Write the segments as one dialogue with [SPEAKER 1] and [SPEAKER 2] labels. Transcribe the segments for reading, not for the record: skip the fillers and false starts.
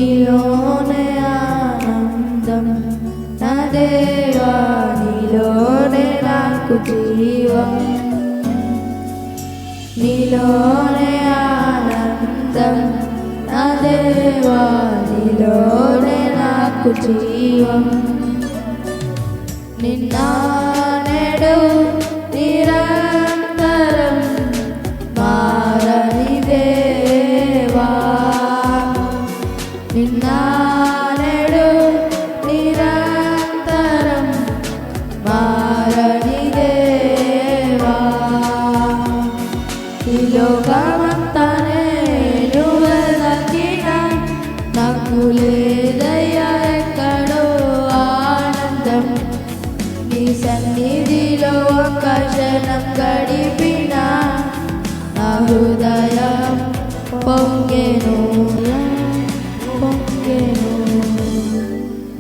[SPEAKER 1] నీలోనే ఆనందం నా దేవా, నీలోనే నాకు జీవం, నీలోనే ఆనందం నా దేవా, నీలోనే నాకు జీవం. నిన్న నేడు నిరంతరం మారని దేవా, నిన్న నేడు నిరంతరం మారని దేవా. ఈ లోకమంతానే నువ్వే దక్కినా నాకు లేదయ్యా ఎక్కడో ఆనందం. నీ సన్నిధిలో ఒక్క క్షణం గడిపినా నా హృదయం పొంగెను, పొంగెను,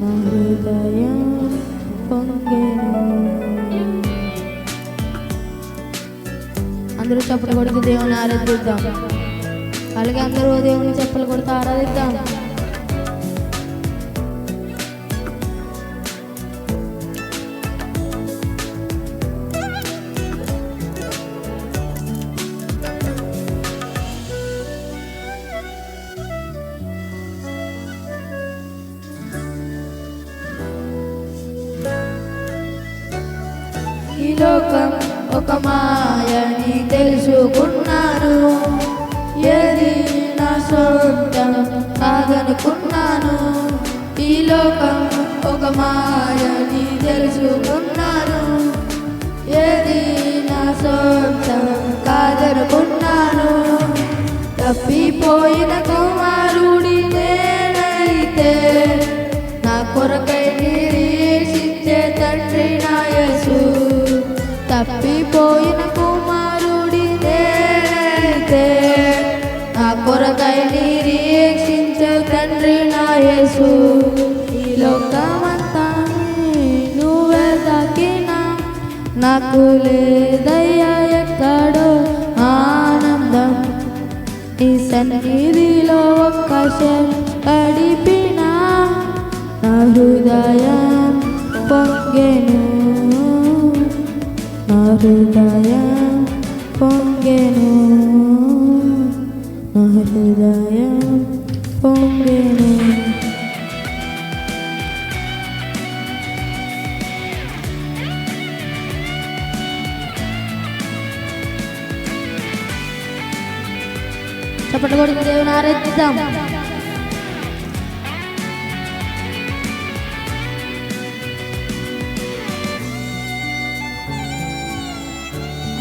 [SPEAKER 1] నా హృదయం పొంగెను. అందరూ చప్పలు కొడుతూ దేవుని ఆరాధిద్దాం. అలాగే అందరూ దేవుని చప్పలు కొడుతూ ఆరాధిద్దాం. ఈ లోకం ఒక మాయని తెలుసుకున్నాను, ఏది నా సొంతం కాదనుకున్నాను. ఈ లోకం ఒక మాయని తెలుసుకున్నాను, ఏది నా సొంతం కాదనుకున్నాను. తప్పిపోయిన కుమారుడి నేనైతే నా కొరకై నిరీక్షించే తండ్రి నా యేసు. తప్పిపోయిన కుమారుడి నేనైతే నా కొరకై నిరీక్షించే తండ్రి నా యేసు. ఈ లోకమంతా నువ్వే తాకినా నాకు లేదయ్యా ఎక్కడో ఆనందం. నీ సన్నిధిలో ఒక్క క్షణం గడిపినా నా హృదయం పొంగెను, నా హృదయం పొంగెను, నా హృదయం పొంగెను. చప్పట్లు కొడుతూ దేవుని ఆరాధిద్దాం.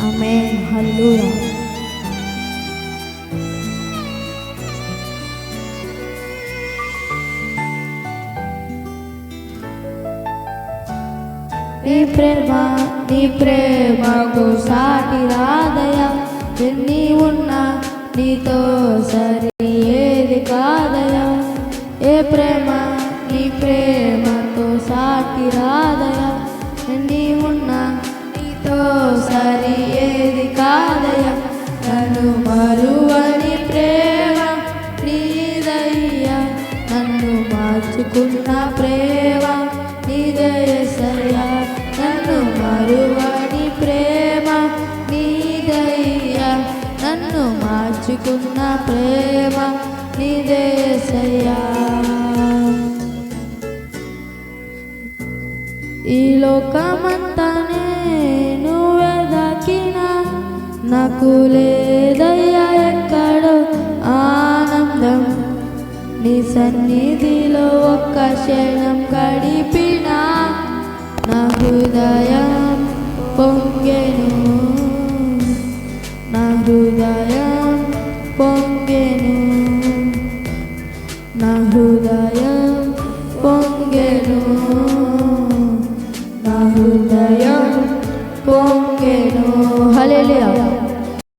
[SPEAKER 1] ఆమేన్, హల్లెలూయా. నీ ప్రేమకు సాటి రాదయా, ఎన్ని ఉన్నా నీతో సరి ఏది కాదయా. ఏ ప్రేమ నీ ప్రేమతో సాటి రాదయా, ఎన్ని ఉన్నా నీతో సరి ఏది కాదయా. నన్ను మరువని ప్రేమ నీదయ్యా, నన్ను మార్చుకున్న ప్రేమ నీదయ్యా. నన్ను మరువని ప్రేమ నీదయ్యా, నన్ను మార్చుకున్న ప్రేమ నీదయ్యా. ఈ లోకమంతానే నువ్వే దాకినా నాకు లేదయ్యా ఎక్కడో ఆనందం. నీ సన్నిధిలో ఒక్క క్షణం గడిపినా నా హృదయం పొంగెను, నా హృదయం